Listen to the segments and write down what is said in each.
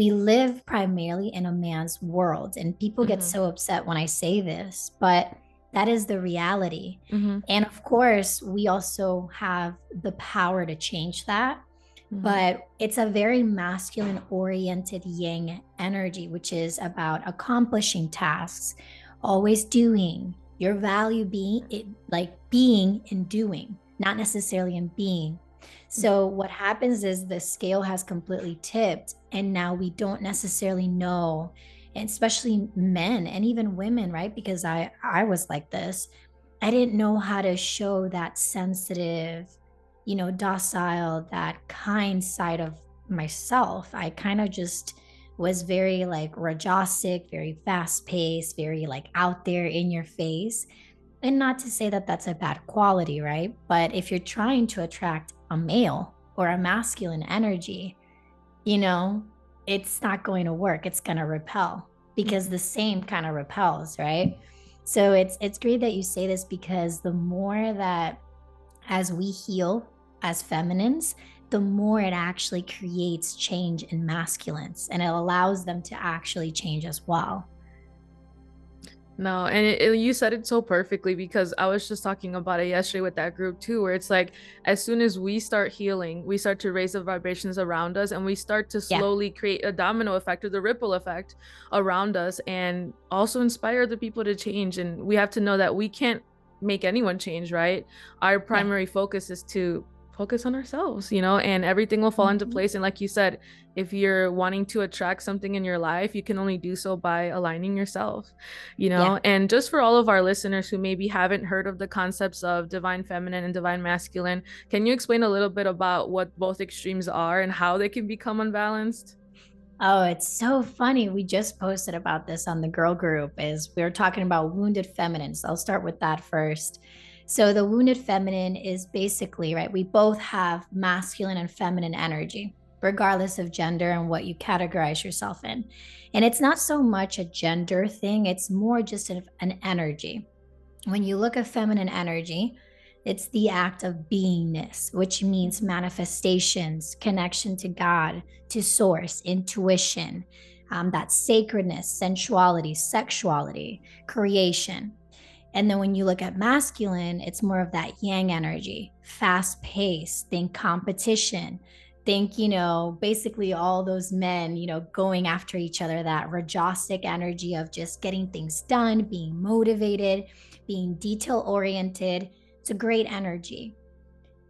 we live primarily in a man's world. And people get Mm-hmm. so upset when I say this, but that is the reality. Mm-hmm. And of course, we also have the power to change that. Mm-hmm. But it's a very masculine oriented yang energy, which is about accomplishing tasks, always doing your value being it, like being and doing, not necessarily in being. So what happens is the scale has completely tipped, and now we don't necessarily know, and especially men and even women, right? Because I was like this. I didn't know how to show that sensitive, docile, that kind side of myself. I kind of just was very like rajasic, very fast paced, very like out there in your face. And not to say that that's a bad quality, right? But if you're trying to attract a male or a masculine energy, you know, it's not going to work. It's going to repel because the same kind of repels, right? So it's great that you say this, because the more that as we heal as feminines, the more it actually creates change in masculines, and it allows them to actually change as well. No, and you said it so perfectly, because I was just talking about it yesterday with that group too, where it's like as soon as we start healing, we start to raise the vibrations around us, and we start to Yeah. slowly create a domino effect or the ripple effect around us, and also inspire the people to change. And we have to know that we can't make anyone change, right? Our Yeah. primary focus is to focus on ourselves, and everything will fall into Mhm. place. And like you said, if you're wanting to attract something in your life, you can only do so by aligning yourself, Yeah. and just for all of our listeners who maybe haven't heard of the concepts of divine feminine and divine masculine, can you explain a little bit about what both extremes are and how they can become unbalanced? Oh, it's so funny. We just posted about this on the girl group. Is we were talking about wounded feminine. So I'll start with that first. So the wounded feminine is basically, right, we both have masculine and feminine energy, regardless of gender and what you categorize yourself in. And it's not so much a gender thing, it's more just an energy. When you look at feminine energy, it's the act of beingness, which means manifestations, connection to God, to source, intuition, that sacredness, sensuality, sexuality, creation. And then when you look at masculine, it's more of that yang energy, fast pace, think competition, think, basically all those men, going after each other, that rajasic energy of just getting things done, being motivated, being detail oriented. It's a great energy.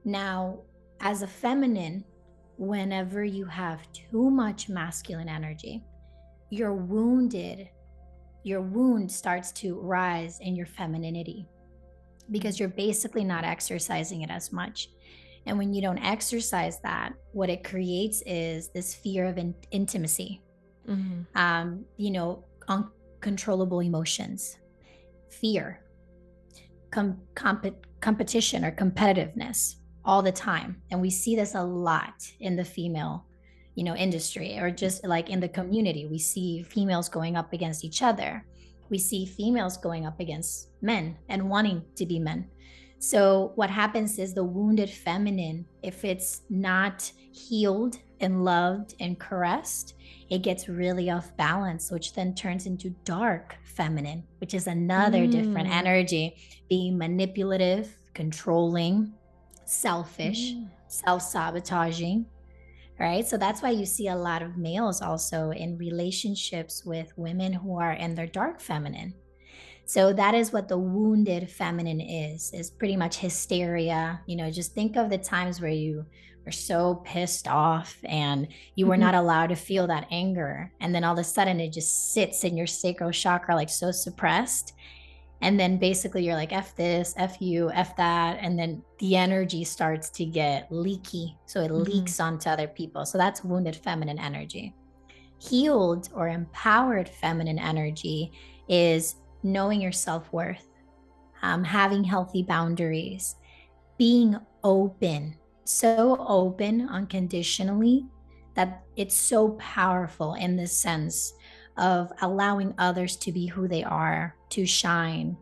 Now, as a feminine, whenever you have too much masculine energy, you're wounded. Your wound starts to rise in your femininity because you're basically not exercising it as much. And when you don't exercise that, what it creates is this fear of intimacy, Mm-hmm. uncontrollable emotions, fear, competition or competitiveness all the time. And we see this a lot in the female, industry, or just like in the community. We see females going up against each other. We see females going up against men and wanting to be men. So what happens is the wounded feminine, if it's not healed and loved and caressed, it gets really off balance, which then turns into dark feminine, which is another different Mm. energy, being manipulative, controlling, selfish, Mm. self-sabotaging, right? So that's why you see a lot of males also in relationships with women who are in their dark feminine. So that is what the wounded feminine is pretty much hysteria. Just think of the times where you were so pissed off and you were not allowed to feel that anger. And then all of a sudden it just sits in your sacral chakra, like so suppressed. And then basically you're like, F this, F you, F that. And then the energy starts to get leaky. So it Mm-hmm. leaks onto other people. So that's wounded feminine energy. Healed or empowered feminine energy is knowing your self worth, having healthy boundaries, being open, so open unconditionally that it's so powerful in the sense of allowing others to be who they are, to shine,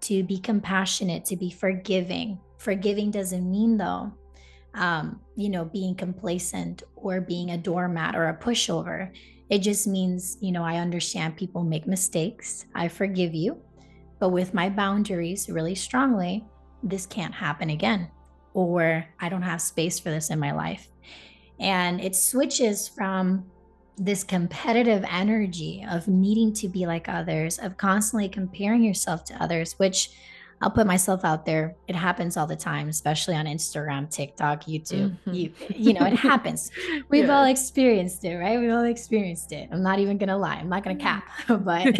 to be compassionate, to be forgiving. Forgiving doesn't mean, though, being complacent or being a doormat or a pushover. It just means, I understand people make mistakes. I forgive you. But with my boundaries really strongly, this can't happen again. Or I don't have space for this in my life. And it switches from this competitive energy of needing to be like others, of constantly comparing yourself to others, which I'll put myself out there. It happens all the time, especially on Instagram, TikTok, YouTube. Mhm. It happens. We've all Yes. experienced it, right? We've all experienced it. I'm not even gonna lie. I'm not gonna cap, but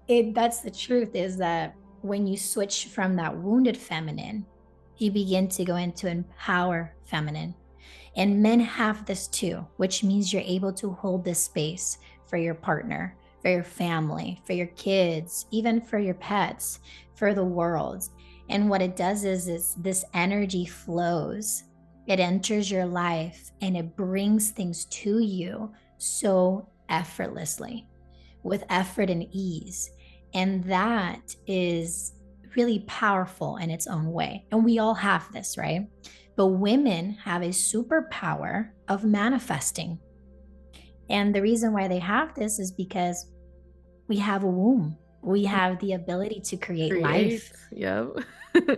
that's the truth, is that when you switch from that wounded feminine, you begin to go into empower feminine. And men have this too, which means you're able to hold this space for your partner, for your family, for your kids, even for your pets, for the world. And what it does is this energy flows, it enters your life, and it brings things to you so effortlessly, with effort and ease. And that is really powerful in its own way. And we all have this, right? But women have a superpower of manifesting. And the reason why they have this is because we have a womb. We have the ability to create Create. life. Yep.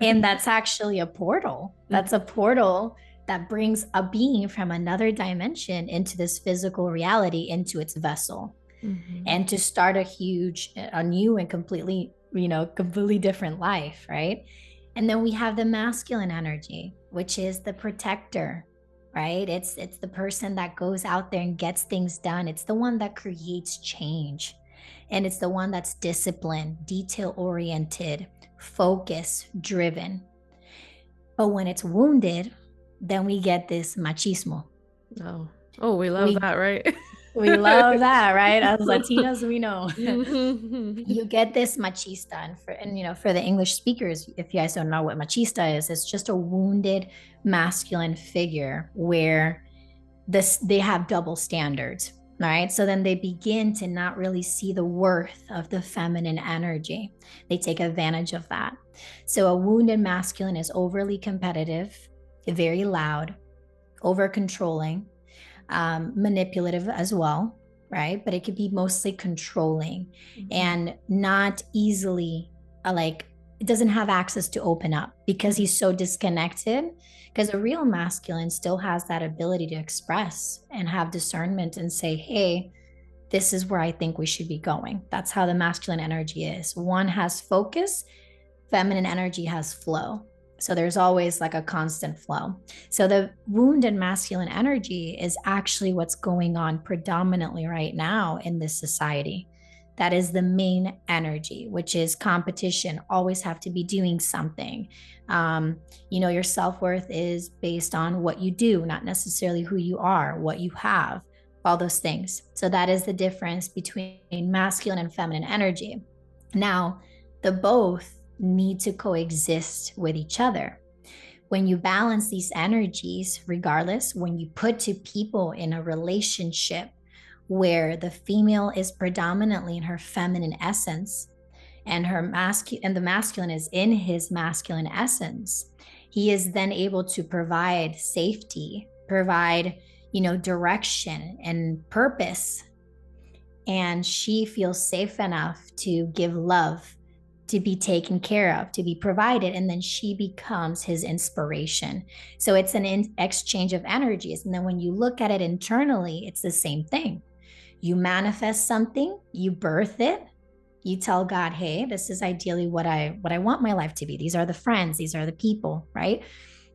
And that's actually a portal. That's a portal that brings a being from another dimension into this physical reality, into its vessel, Mhm. and to start a new and completely different life, right? And then we have the masculine energy, which is the protector, right? It's the person that goes out there and gets things done. It's the one that creates change. And it's the one that's disciplined, detail oriented, focus driven. But when it's wounded, then we get this machismo. Oh. Oh, we love We that, right? we love that, right? As Latinas, we know. Mhm. You get this machista, and for the English speakers, if you guys don't know what machista is, it's just a wounded masculine figure where they have double standards, right? So then they begin to not really see the worth of the feminine energy. They take advantage of that. So a wounded masculine is overly competitive, very loud, over controlling, manipulative as well, right? But it could be mostly controlling Mhm. and not easily, like, it doesn't have access to open up because he's so disconnected. Because a real masculine still has that ability to express and have discernment and say, hey, this is where I think we should be going. That's how the masculine energy is. One has focus, feminine energy has flow. So there's always like a constant flow. So the wounded masculine energy is actually what's going on predominantly right now in this society. That is the main energy, which is competition, always have to be doing something. Your self worth is based on what you do, not necessarily who you are, what you have, all those things. So that is the difference between masculine and feminine energy. Now, the both need to coexist with each other. When you balance these energies, regardless, when you put two people in a relationship where the female is predominantly in her feminine essence and the masculine is in his masculine essence, he is then able to provide safety, provide, direction and purpose, and she feels safe enough to give love, to be taken care of, to be provided, and then she becomes his inspiration. So it's an exchange of energies. And then when you look at it internally, it's the same thing. You manifest something, you birth it, you tell God, hey, this is ideally what I want my life to be. These are the friends, these are the people, right?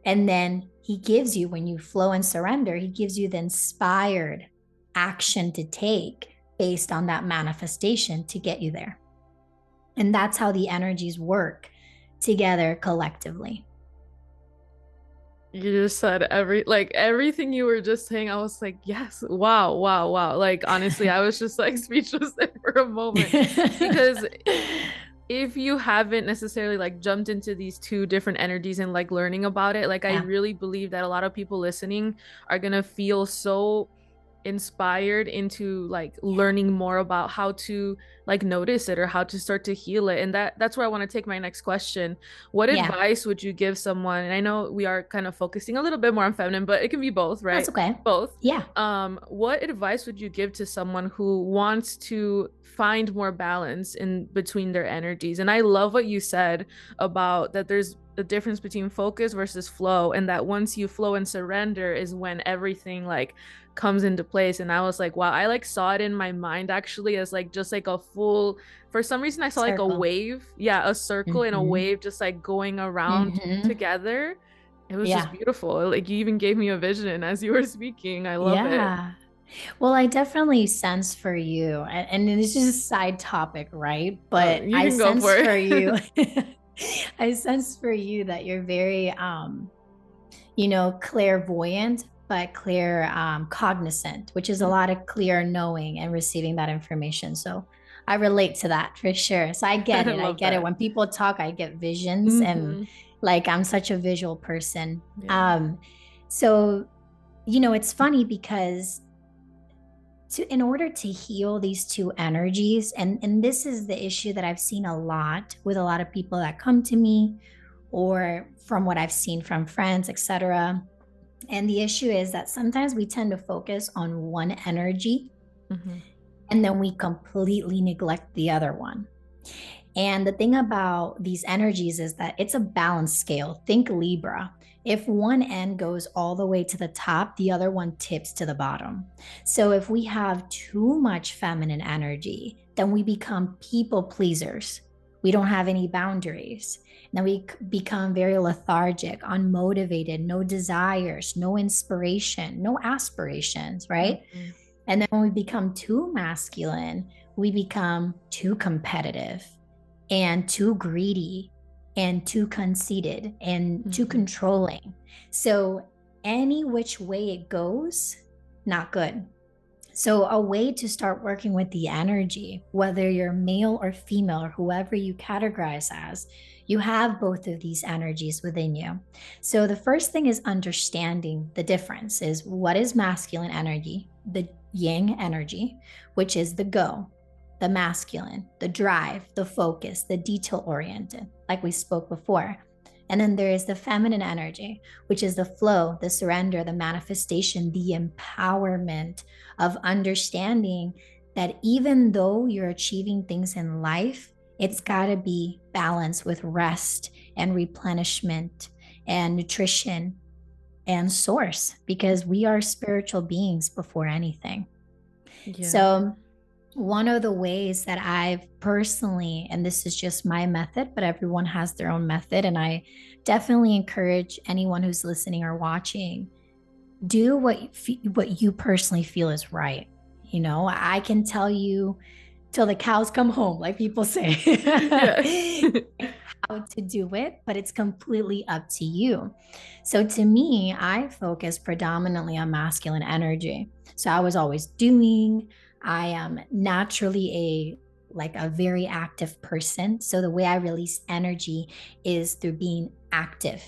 And then he gives you, when you flow and surrender, he gives you the inspired action to take based on that manifestation to get you there. And that's how the energies work together collectively. You just said everything you were just saying. I was like, yes, wow, wow, wow. Like honestly, I was just like speechless there for a moment because if you haven't necessarily like jumped into these two different energies and like learning about it, like I Yeah. really believe that a lot of people listening are gonna feel so inspired into like Yeah. learning more about how to like notice it or how to start to heal it. And that's where I want to take my next question. What Yeah, advice would you give someone? And I know we are kind of focusing a little bit more on feminine, but it can be both, that's right? okay. Both. Yeah, What advice would you give to someone who wants to find more balance in between their energies? And I love what you said about that there's the difference between focus versus flow, and that once you flow and surrender is when everything like comes into place. And I was like, wow, I like saw it in my mind actually as like just like a full, for some reason I saw like a circle. wave, yeah, a circle and a Mm-hmm. wave just like going around Mm-hmm. together. It was just Yeah. beautiful. Like you even gave me a vision as you were speaking. I love it. Yeah. Well, I definitely sense for you, and it's just a side topic, right? But You I can go sense for for it. you, I sense for you that you're very, clairvoyant, but clear, cognizant, which is a lot of clear knowing and receiving that information. So I relate to that for sure. So I I get it. I love get it. that. When people talk, I get visions, and Hmm. like I'm such a visual person. Yeah. So it's funny because in order to heal these two energies, and this is the issue that I've seen a lot with a lot of people that come to me, or from what I've seen from friends, etc. And the issue is that sometimes we tend to focus on one energy, Hmm. and then we completely neglect the other one. And the thing about these energies is that it's a balance scale. Think Libra. If one end goes all the way to the top, the other one tips to the bottom. So if we have too much feminine energy, then we become people pleasers. We don't have any boundaries. Then we become very lethargic, unmotivated, no desires, no inspiration, no aspirations, right? Hmm. And then when we become too masculine, we become too competitive and too greedy and too conceited and too Hmm. controlling. So, any which way it goes, not good. So, a way to start working with the energy, whether you're male or female or whoever you categorize as, you have both of these energies within you. So, the first thing is understanding the difference is what is masculine energy, the yang energy, which is the go, the masculine, the drive, the focus, the detail oriented, like we spoke before. And then there is the feminine energy, which is the flow, the surrender, the manifestation, the empowerment of understanding that even though you're achieving things in life, it's got to be balanced with rest and replenishment and nutrition and source, because we are spiritual beings before anything. Yeah. So, one of the ways that I've personally, and this is just my method, but everyone has their own method, and I definitely encourage anyone who's listening or watching, do what you personally feel is right. I can tell you till the cows come home, like people say, Yeah. how to do it, but it's completely up to you. So to me, I focus predominantly on masculine energy. So I was always doing, I am naturally a very active person. So the way I release energy is through being active,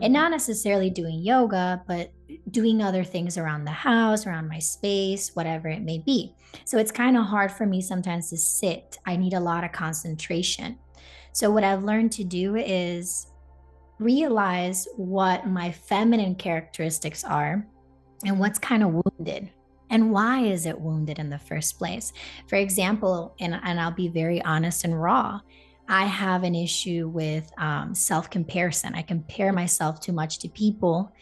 and Mhm. not necessarily doing yoga, but doing other things around the house, around my space, whatever it may be. So it's kind of hard for me sometimes to sit. I need a lot of concentration. So what I've learned to do is realize what my feminine characteristics are and Mhm. what's kind of wounded, and why is it wounded in the first place. For example, and I'll be very honest and raw, I have an issue with self-comparison. I compare myself too much to people,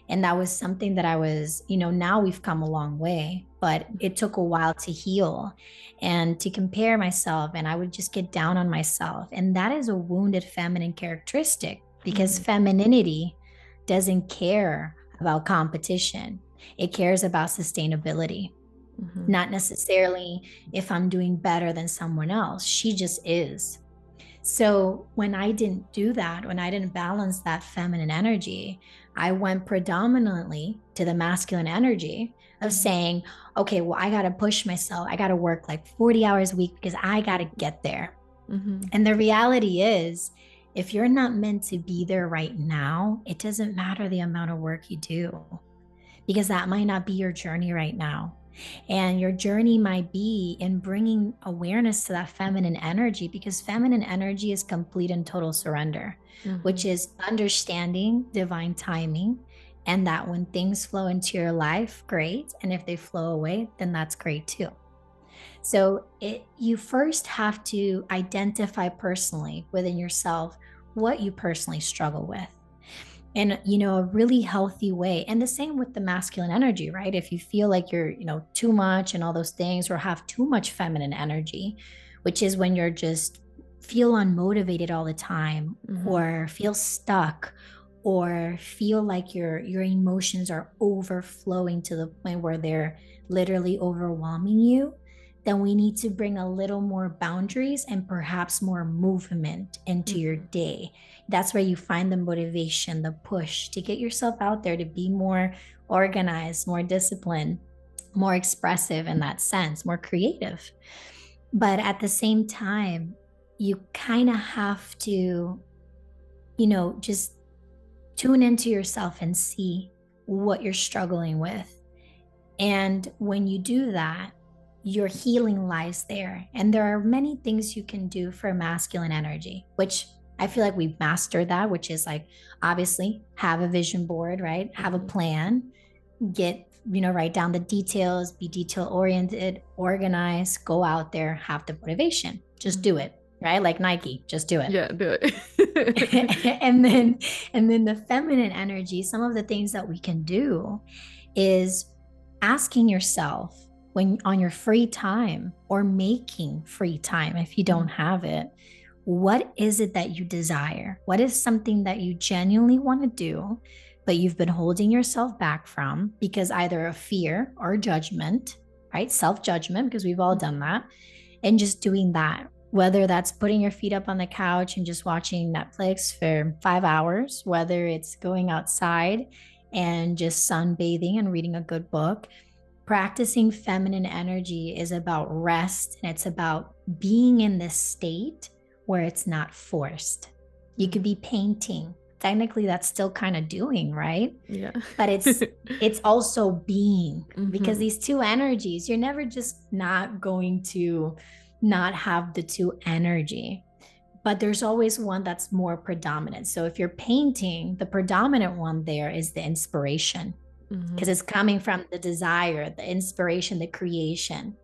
and that was something that I was, now we've come a long way, but it took a while to heal and to compare myself. And I would just get down on myself. And that is a wounded feminine characteristic, because Mhm. femininity doesn't care about competition, it cares about sustainability, Mhm. not necessarily if I'm doing better than someone else. She just is. So when I didn't do that, when I didn't balance that feminine energy, I went predominantly to the masculine energy of Mhm. saying, okay, well, I got to push myself. I got to work like 40 hours a week because I got to get there. Mhm. And the reality is, if you're not meant to be there right now, it doesn't matter the amount of work you do, because that might not be your journey right now. And your journey might be in bringing awareness to that feminine energy, because feminine energy is complete and total surrender, which Mm-hmm. is understanding divine timing. And that when things flow into your life, great. And if they flow away, then that's great too. So you first have to identify personally within yourself what you personally struggle with in a really healthy way. And the same with the masculine energy, right? If you feel like you're too much and all those things, or have too much feminine energy, which is when you're just feel unmotivated all the time, Mm-hmm. or feel stuck, or feel like your emotions are overflowing to the point where they're literally overwhelming you, then we need to bring a little more boundaries and perhaps more movement into your Mm-hmm. day. That's where you find the motivation, the push to get yourself out there, to be more organized, more disciplined, more expressive in that sense, more creative. But at the same time, you kind of have to, just tune into yourself and see what you're struggling with. And when you do that, your healing lies there. And there are many things you can do for masculine energy, which I feel like we've mastered that, which is like obviously have a vision board, right? Have a Mm-hmm. plan, write down the details, be detail oriented, organize, go out there, have the motivation, just do Mm-hmm. it, right? Like Nike, just do it. Yeah, do it. and then and then the feminine energy, some of the things that we can do is asking yourself when on your free time, or making free time if you don't Mhm. have it, what is it that you desire? What is something that you genuinely want to do, but you've been holding yourself back from because either of fear or judgment, right? Self-judgment, because we've all done Mhm. that. And just doing that, whether that's putting your feet up on the couch and just watching Netflix for 5 hours, whether it's going outside and just sunbathing and reading a good book. Practicing feminine energy is about rest, and it's about being in this state where it's not forced. You could be painting. Technically, that's still kind of doing, right? Yeah. But it's also being, because Mhm. these two energies, you're never just not going to not have the two energy, but there's always one that's more predominant. So if you're painting, the predominant one there is the inspiration, because Mhm. it's coming from the desire, the inspiration, the creation.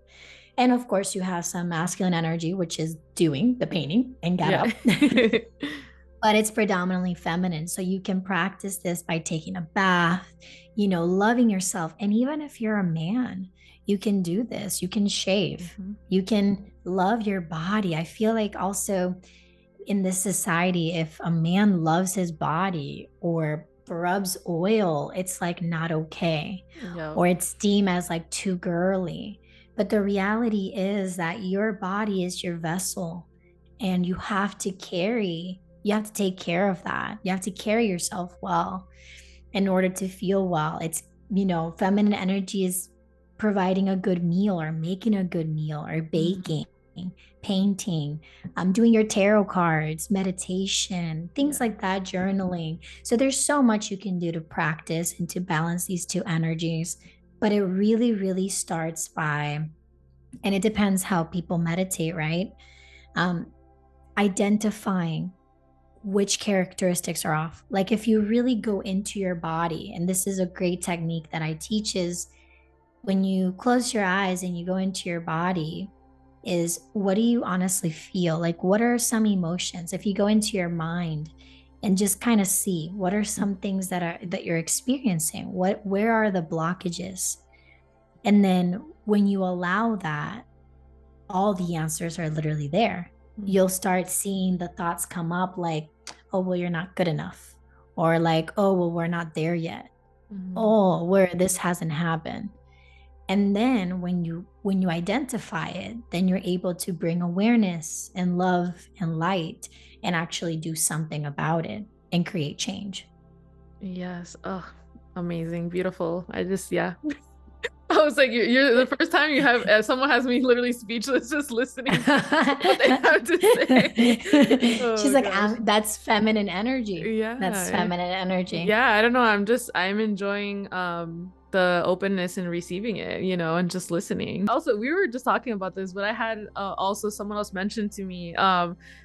And of course, you have some masculine energy, which is doing the painting and get Yeah. up. But it's predominantly feminine. So you can practice this by taking a bath, loving yourself. And even if you're a man, you can do this. You can shave, Mhm. you can love your body. I feel like also in this society, if a man loves his body or rubs oil, it's like not okay, Yeah. or it's deemed as like too girly. But the reality is that your body is your vessel, and you have to take care of that. You have to carry yourself well in order to feel well. It's, feminine energy is providing a good meal, or making a good meal, or Mhm. baking, painting, doing your tarot cards, meditation, things Yeah. like that, journaling. So there's so much you can do to practice and to balance these two energies. But it really, really starts by, and it depends how people meditate, right? Um, Identifying which characteristics are off. Like if you really go into your body, and this is a great technique that I teach, is when you close your eyes and you go into your body, is what do you honestly feel? Like what are some emotions? If you go into your mind and just kind of see what are some things that you're experiencing? Where are the blockages? And then when you allow that, all the answers are literally there. Mhm. You'll start seeing the thoughts come up like, oh, well, you're not good enough. Or like, oh, well, we're not there yet. Mhm. Oh, where this hasn't happened. And then when you identify it, then you're able to bring awareness and love and light and actually do something about it and create change. Yes. Oh, amazing. Beautiful. Yeah. I was like, you're the first time you have someone has me literally speechless just listening to what they have to say. She's Oh like, gosh. that's feminine energy. That's Yeah. feminine energy. Yeah, I don't know. I'm enjoying the openness in receiving it, you know, and just listening. Also, we were just talking about this, but I had also someone else mentioned to me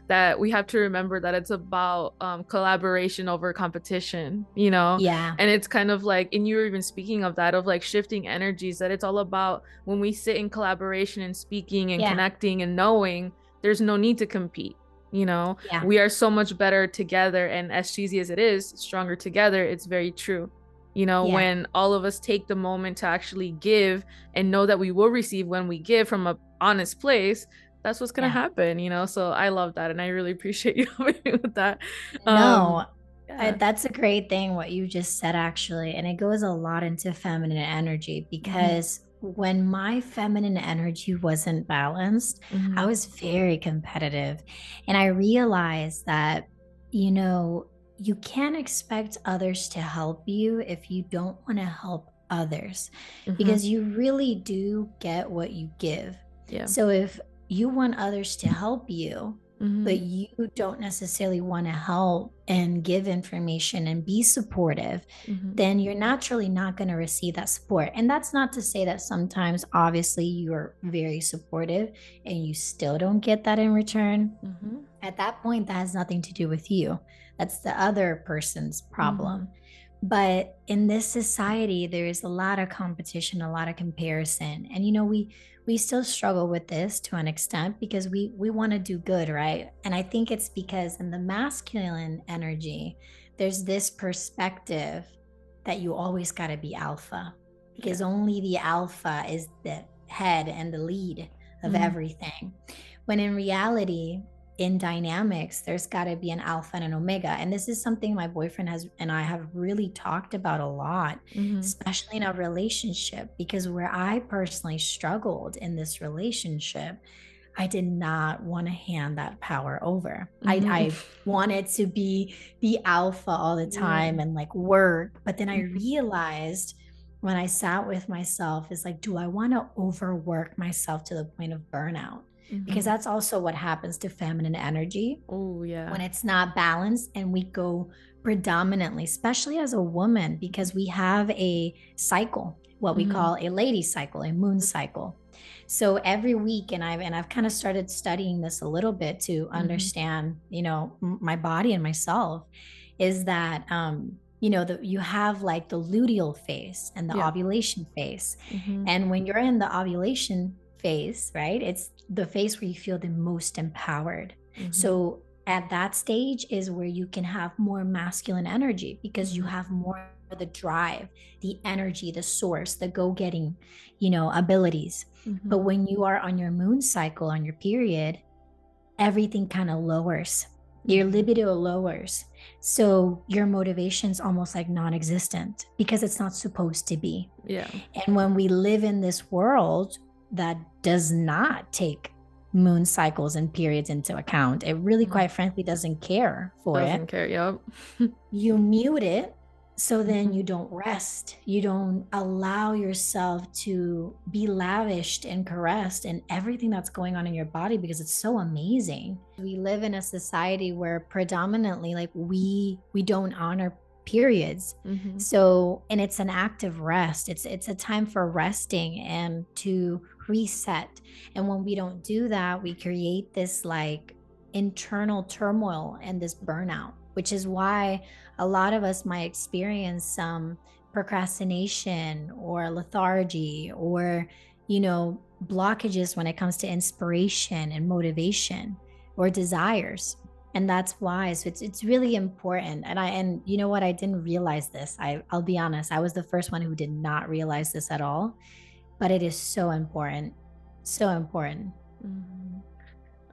that we have to remember that it's about collaboration over competition, you know. Yeah. And it's kind of like, and you were even speaking of that, of like shifting energies, that it's all about when we sit in collaboration and speaking and Yeah. connecting and knowing, there's no need to compete. You know, Yeah. we are so much better together, and as cheesy as it is, stronger together. It's very true. You know, Yeah. when all of us take the moment to actually give and know that we will receive when we give from a honest place, that's what's gonna Yeah. happen, you know. So I love that, and I really appreciate you helping me with that. No, Yeah. that's a great thing what you just said, actually. And it goes a lot into feminine energy Mm-hmm. because when my feminine energy wasn't balanced, I Mm-hmm. was very competitive. And I realized that, you know, you can't expect others to help you if you don't want to help others Mm-hmm. because you really do get what you give. Yeah. So if you want others to help you, Mm-hmm. but you don't necessarily want to help and give information and be supportive, Mm-hmm. then you're naturally not going to receive that support. And that's not to say that sometimes, obviously, you're very supportive and you still don't get that in return. Mm-hmm. At that point, that has nothing to do with you. That's the other person's Mm-hmm. problem. But in this society, there is a lot of competition, a lot of comparison. And we still struggle with this to an extent because we want to do good, right? And I think it's because in the masculine energy, there's this perspective that you always got to be alpha Yeah. because only the alpha is the head and the lead of Mm-hmm. everything. When in reality, in dynamics, there's got to be an alpha and an omega. And this is something my boyfriend has and I have really talked about a lot, Mm-hmm. especially in a relationship, because where I personally struggled in this relationship, I did not want to hand that power over. Mm-hmm. I wanted to be the alpha all the Yeah. time and like work. But then I Mm-hmm. realized when I sat with myself is like, do I want to overwork myself to the point of burnout? Because Mm-hmm. that's also what happens to feminine energy Oh yeah. when it's not balanced and we go predominantly, especially as a woman, because we have a cycle, what we Mm-hmm. call a lady cycle, a moon cycle. So every week, and I've kind of started studying this a little bit to Mm-hmm. understand, my body and myself, is that you have like the luteal phase and the Yeah. ovulation phase. Mm-hmm. And when you're in the ovulation phase, right, it's the phase where you feel the most empowered. Mm-hmm. So at that stage is where you can have more masculine energy because you Mm-hmm. have more the drive, the energy, the source, the go-getting, abilities. But Mm-hmm. when you are on your moon cycle, on your period, everything kind of lowers. Your Mm-hmm. libido lowers. So your motivation's almost like non-existent because it's not supposed to be. Yeah. And when we live in this world that does not take moon cycles and periods into account, it really, Mm-hmm. quite frankly, doesn't care for it. Doesn't care. Yep. You mute it. So then Mm-hmm. you don't rest. You don't allow yourself to be lavished and caressed and everything that's going on in your body because it's so amazing. We live in a society where predominantly like we don't honor periods. Mm-hmm. So, and it's an act of rest. It's a time for resting and to reset. And when we don't do that, we create this like internal turmoil and this burnout, which is why a lot of us might experience some procrastination or lethargy or blockages when it comes to inspiration and motivation or desires. And that's why, so it's really important. And you know what, I didn't realize this. I'll be honest, I was the first one who did not realize this at all, but it is so important, so important. Mm-hmm.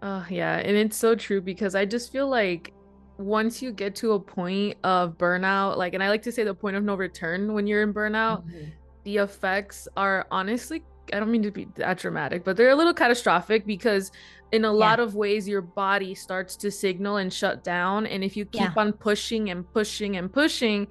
Oh, yeah. And it's so true because I just feel like once you get to a point of burnout, like, and I like to say the point of no return when you're in burnout, Mhm. the effects are honestly, I don't mean to be that dramatic, but they're a little catastrophic because in a Yeah. lot of ways, your body starts to signal and shut down. And if you keep Yeah. on pushing and pushing and pushing,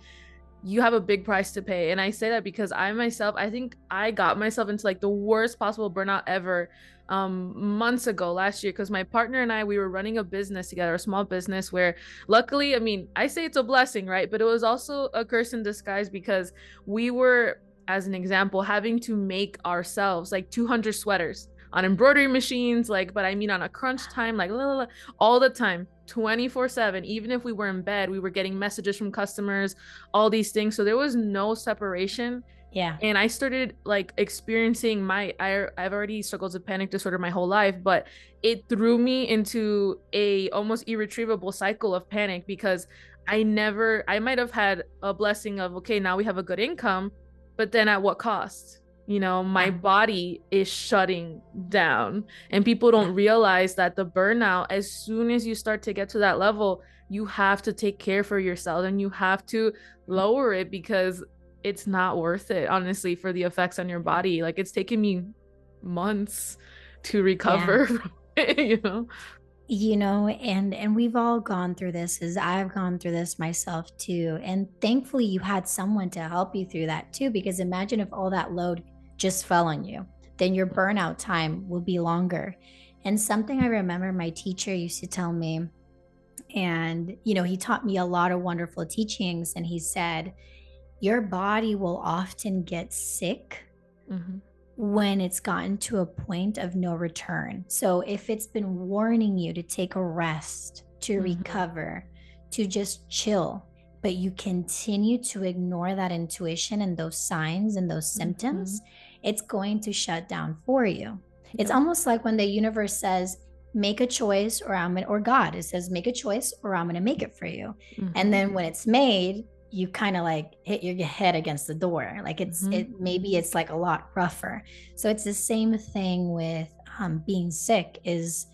you have a big price to pay. And I say that because I myself, I think I got myself into like the worst possible burnout ever months ago last year because my partner and I, we were running a business together, a small business where luckily, I mean, I say it's a blessing, right? But it was also a curse in disguise because we were as an example, having to make ourselves like 200 sweaters on embroidery machines, like, but I mean on a crunch time, like all the time, 24/7. Even if we were in bed, we were getting messages from customers, all these things. So there was no separation. Yeah. And I started like experiencing I've already struggled with panic disorder my whole life, but it threw me into a almost irretrievable cycle of panic, because I might have had a blessing of, okay, now we have a good income, but then at what cost? My body is shutting down, and people don't realize that the burnout, as soon as you start to get to that level, you have to take care for yourself and you have to lower it, because it's not worth it, honestly, for the effects on your body. Like, it's taken me months to recover from it, and we've all gone through this, as I've gone through this myself too. And thankfully you had someone to help you through that too, because imagine if all that load just fell on you, then your burnout time will be longer. And something I remember my teacher used to tell me, and he taught me a lot of wonderful teachings, and he said, your body will often get sick when it's gotten to a point of no return. So if it's been warning you to take a rest, to recover, to just chill, but you continue to ignore that intuition and those signs and those symptoms, it's going to shut down for you. It's almost like when the universe says, make a choice or God, it says, make a choice or I'm going to make it for you. And then when it's made, you kind of like hit your head against the door. Like maybe it's like a lot rougher. So it's the same thing with being sick is,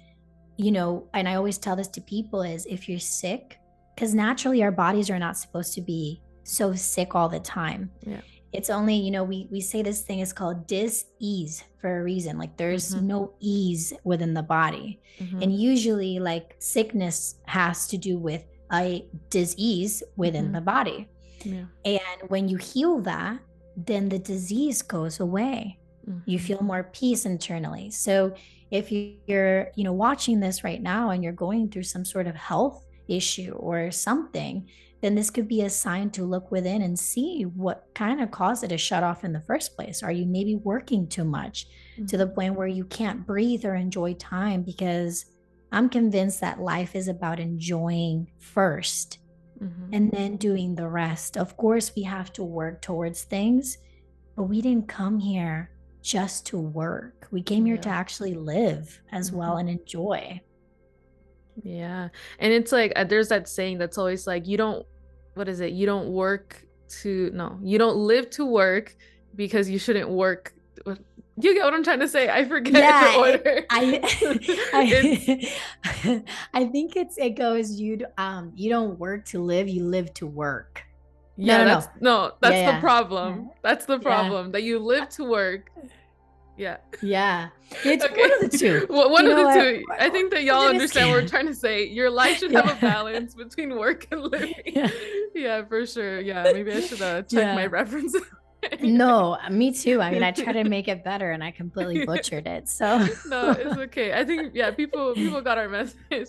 and I always tell this to people, is if you're sick, because naturally our bodies are not supposed to be so sick all the time. Yeah. It's only, we say this thing is called dis-ease for a reason. Like there's no ease within the body. And usually like sickness has to do with a disease within the body. Yeah. And when you heal that, then the disease goes away. You feel more peace internally. So if you're, watching this right now and you're going through some sort of health issue or something, then this could be a sign to look within and see what kind of caused it to shut off in the first place. Are you maybe working too much to the point where you can't breathe or enjoy time? Because I'm convinced that life is about enjoying first and then doing the rest. Of course, we have to work towards things, but we didn't come here just to work. We came here to actually live as well and enjoy. Yeah. And it's like, there's that saying that's always like, you don't live to work, because you shouldn't work. You get what I'm trying to say? I forget the order. I think it goes, you don't work to live, you live to work. That's the problem. That's the problem, that you live to work. Yeah. It's one of the two. One of the two. I think that y'all understand what we're trying to say. Your life should have a balance between work and living. Yeah, for sure. Yeah, maybe I should check my references. No, me too. I mean, I tried to make it better and I completely butchered it. So no, it's okay. I think people got our message.